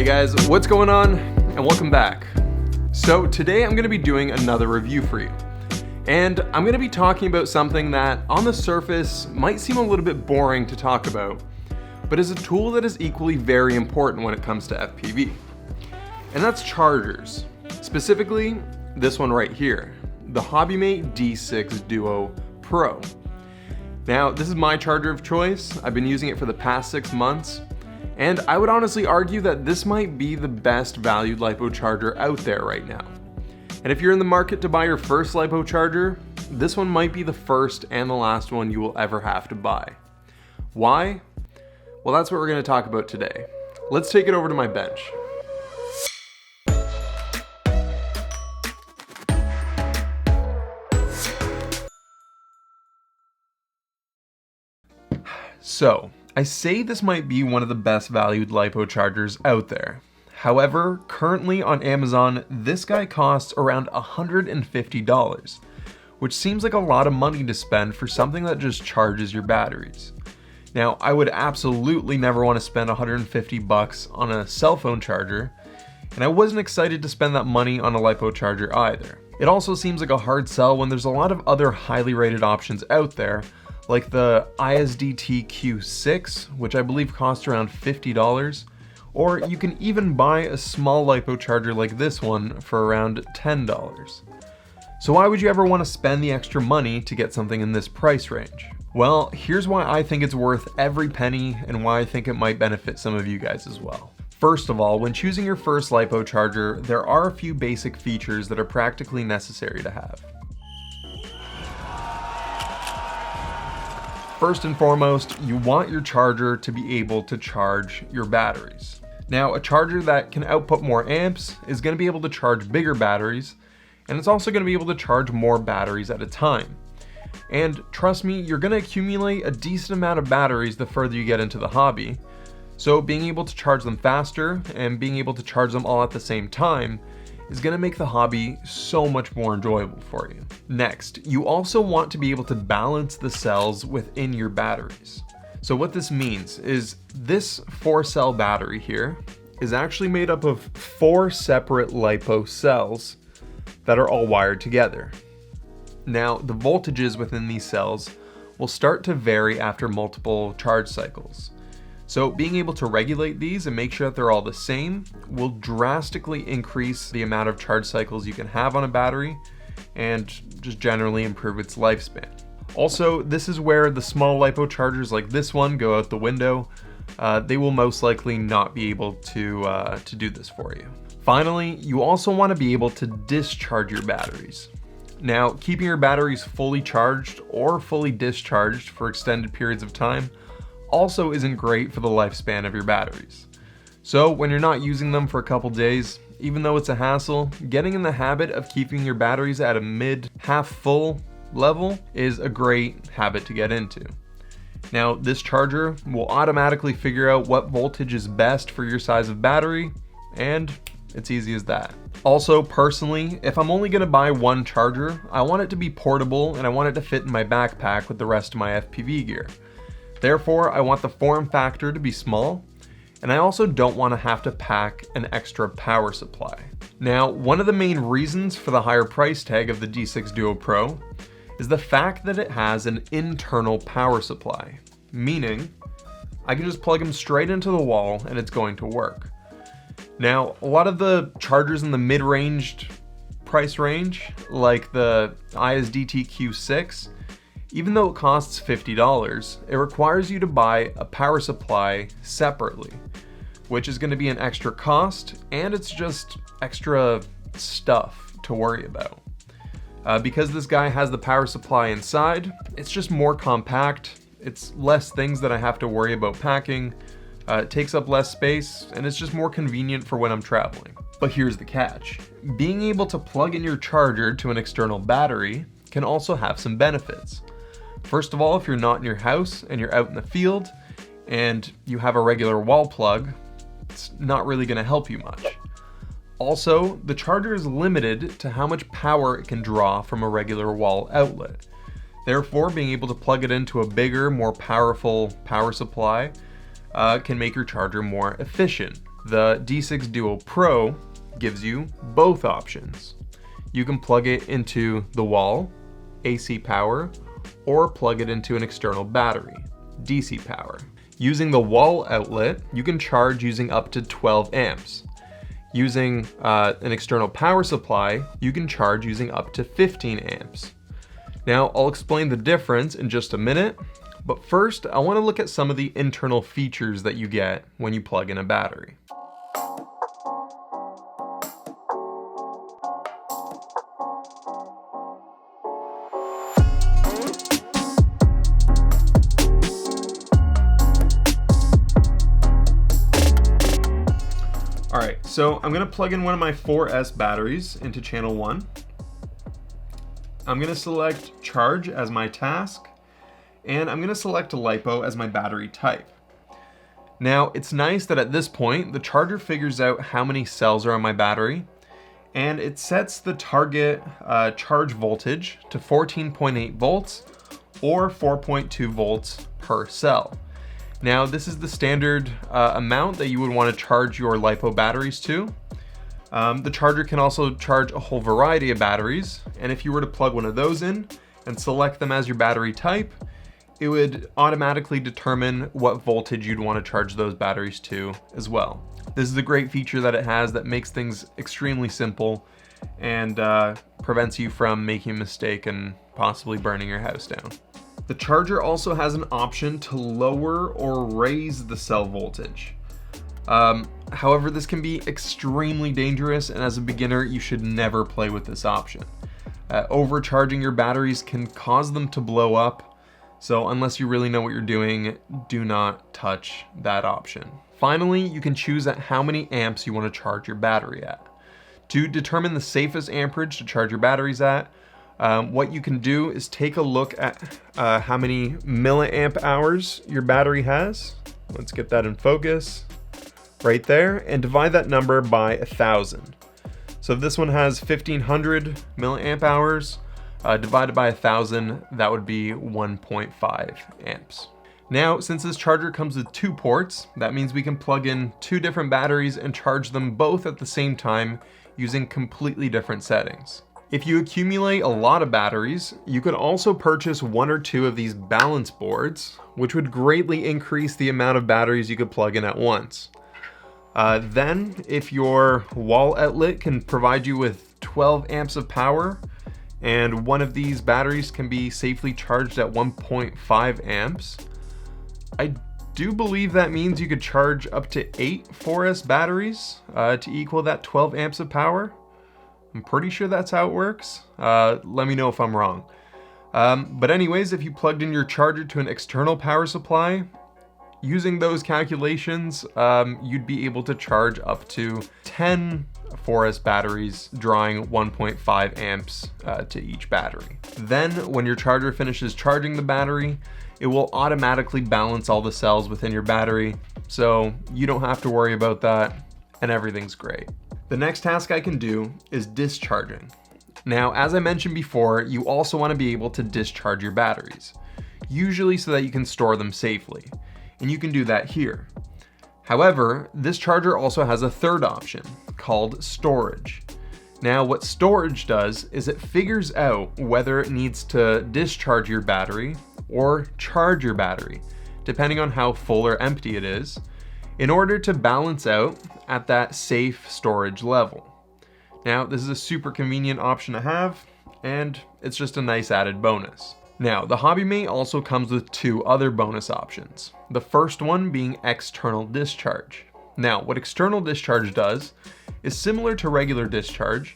guys, what's going on? And welcome back. So today I'm going to be doing another review for you. And I'm going to be talking about something that on the surface might seem a little bit boring to talk about, but is a tool that is equally very important when it comes to FPV. And that's chargers. Specifically, this one right here, the Hobbymate D6 Duo Pro. Now, this is my charger of choice. I've been using it for the past 6 months. And I would honestly argue that this might be the best valued LiPo charger out there right now. And if you're in the market to buy your first LiPo charger, this one might be the first and the last one you will ever have to buy. Why? Well, that's what we're going to talk about today. Let's take it over to my bench. So, I say this might be one of the best valued LiPo chargers out there. However, currently on Amazon, this guy costs around $150, which seems like a lot of money to spend for something that just charges your batteries. Now, I would absolutely never want to spend $150 on a cell phone charger, and I wasn't excited to spend that money on a LiPo charger either. It also seems like a hard sell when there's a lot of other highly rated options out there, like the ISDT Q6, which I believe costs around $50, or you can even buy a small LiPo charger like this one for around $10. So why would you ever want to spend the extra money to get something in this price range? Well, here's why I think it's worth every penny and why I think it might benefit some of you guys as well. First of all, when choosing your first LiPo charger, there are a few basic features that are practically necessary to have. First and foremost, you want your charger to be able to charge your batteries. Now, a charger that can output more amps is going to be able to charge bigger batteries, and it's also going to be able to charge more batteries at a time. And trust me, you're going to accumulate a decent amount of batteries the further you get into the hobby. So being able to charge them faster and being able to charge them all at the same time is going to make the hobby so much more enjoyable for you. Next, you also want to be able to balance the cells within your batteries. So what this means is this 4-cell battery here is actually made up of 4 separate LiPo cells that are all wired together. Now, the voltages within these cells will start to vary after multiple charge cycles. So being able to regulate these and make sure that they're all the same will drastically increase the amount of charge cycles you can have on a battery and just generally improve its lifespan. Also, this is where the small LiPo chargers like this one go out the window. They will most likely not be able to do this for you. Finally, you also want to be able to discharge your batteries. Now, keeping your batteries fully charged or fully discharged for extended periods of time also isn't great for the lifespan of your batteries. So when you're not using them for a couple days, even though it's a hassle, getting in the habit of keeping your batteries at a mid-half full level is a great habit to get into. Now, this charger will automatically figure out what voltage is best for your size of battery, and it's easy as that. Also, personally, if I'm only going to buy one charger, I want it to be portable and I want it to fit in my backpack with the rest of my FPV gear. Therefore, I want the form factor to be small, and I also don't want to have to pack an extra power supply. Now, one of the main reasons for the higher price tag of the D6 Duo Pro is the fact that it has an internal power supply, meaning I can just plug them straight into the wall and it's going to work. Now, a lot of the chargers in the mid-ranged price range, like the ISDT Q6, even though it costs $50, it requires you to buy a power supply separately, which is going to be an extra cost, and it's just extra stuff to worry about. Because this guy has the power supply inside, it's just more compact, it's less things that I have to worry about packing, it takes up less space, and it's just more convenient for when I'm traveling. But here's the catch. Being able to plug in your charger to an external battery can also have some benefits. First of all, if you're not in your house and you're out in the field and you have a regular wall plug, it's not really going to help you much. Also, the charger is limited to how much power it can draw from a regular wall outlet. Therefore, being able to plug it into a bigger, more powerful power supply can make your charger more efficient. The D6 Duo Pro gives you both options. You can plug it into the wall, AC power, or plug it into an external battery, DC power. Using the wall outlet, you can charge using up to 12 amps. Using an external power supply, you can charge using up to 15 amps. Now, I'll explain the difference in just a minute, but first, I want to look at some of the internal features that you get when you plug in a battery. All right, so I'm gonna plug in one of my 4S batteries into channel 1. I'm gonna select charge as my task, and I'm gonna select LiPo as my battery type. Now, it's nice that at this point, the charger figures out how many cells are on my battery, and it sets the target charge voltage to 14.8 volts or 4.2 volts per cell. Now, this is the standard amount that you would want to charge your LiPo batteries to. The charger can also charge a whole variety of batteries, and if you were to plug one of those in and select them as your battery type, it would automatically determine what voltage you'd want to charge those batteries to as well. This is a great feature that it has that makes things extremely simple and prevents you from making a mistake and possibly burning your house down. The charger also has an option to lower or raise the cell voltage. However, this can be extremely dangerous, and as a beginner, you should never play with this option. Overcharging your batteries can cause them to blow up, so unless you really know what you're doing, do not touch that option. Finally, you can choose at how many amps you want to charge your battery at. To determine the safest amperage to charge your batteries at, what you can do is take a look at how many milliamp hours your battery has. Let's get that in focus right there, and divide that number by 1,000. So if this one has 1,500 milliamp hours, divided by 1,000, that would be 1.5 amps. Now, since this charger comes with 2 ports, that means we can plug in 2 different batteries and charge them both at the same time using completely different settings. If you accumulate a lot of batteries, you could also purchase 1 or 2 of these balance boards, which would greatly increase the amount of batteries you could plug in at once. Then, if your wall outlet can provide you with 12 amps of power, and one of these batteries can be safely charged at 1.5 amps, I do believe that means you could charge up to 8 4S batteries to equal that 12 amps of power. I'm pretty sure that's how it works. Let me know if I'm wrong. But anyways, if you plugged in your charger to an external power supply, using those calculations, you'd be able to charge up to 10 4S batteries, drawing 1.5 amps to each battery. Then, when your charger finishes charging the battery, it will automatically balance all the cells within your battery, so you don't have to worry about that, and everything's great. The next task I can do is discharging. Now, as I mentioned before, you also want to be able to discharge your batteries, usually so that you can store them safely, and you can do that here. However, this charger also has a third option called storage. Now, what storage does is it figures out whether it needs to discharge your battery or charge your battery, depending on how full or empty it is, in order to balance out at that safe storage level. Now, this is a super convenient option to have, and it's just a nice added bonus. Now, the Hobbymate also comes with 2 other bonus options. The first one being external discharge. Now, what external discharge does is similar to regular discharge,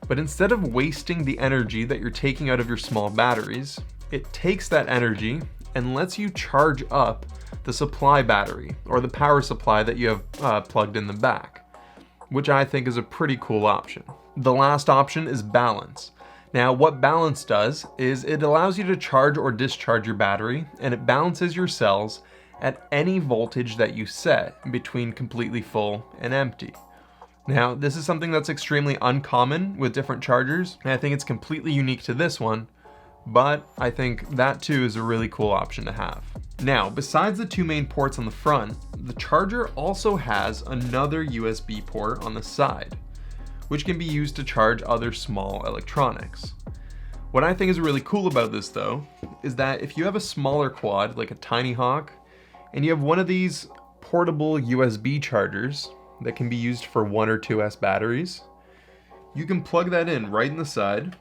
but instead of wasting the energy that you're taking out of your small batteries, it takes that energy and lets you charge up the supply battery or the power supply that you have plugged in the back, which I think is a pretty cool option. The last option is balance. Now, what balance does is it allows you to charge or discharge your battery, and it balances your cells at any voltage that you set between completely full and empty. Now, this is something that's extremely uncommon with different chargers, and I think it's completely unique to this one, but I think that too is a really cool option to have. Now, besides the two main ports on the front, the charger also has another USB port on the side, which can be used to charge other small electronics. What I think is really cool about this though, is that if you have a smaller quad, like a Tiny Hawk, and you have one of these portable USB chargers that can be used for 1 or 2S batteries, you can plug that in right in the side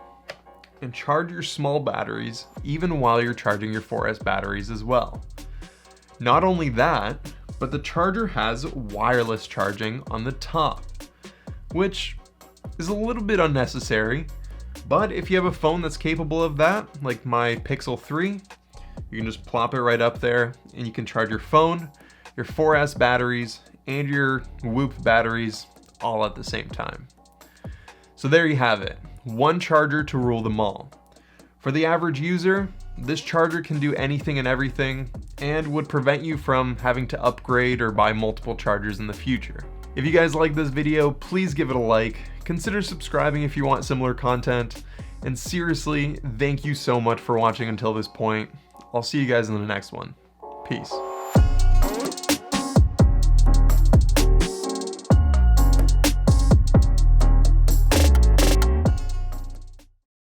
and charge your small batteries even while you're charging your 4S batteries as well. Not only that, but the charger has wireless charging on the top, which is a little bit unnecessary, but if you have a phone that's capable of that, like my Pixel 3, you can just plop it right up there and you can charge your phone, your 4S batteries, and your Whoop batteries all at the same time. So there you have it, one charger to rule them all. For the average user, this charger can do anything and everything and would prevent you from having to upgrade or buy multiple chargers in the future. If you guys like this video, please give it a like, consider subscribing if you want similar content, and seriously, thank you so much for watching until this point. I'll see you guys in the next one. Peace.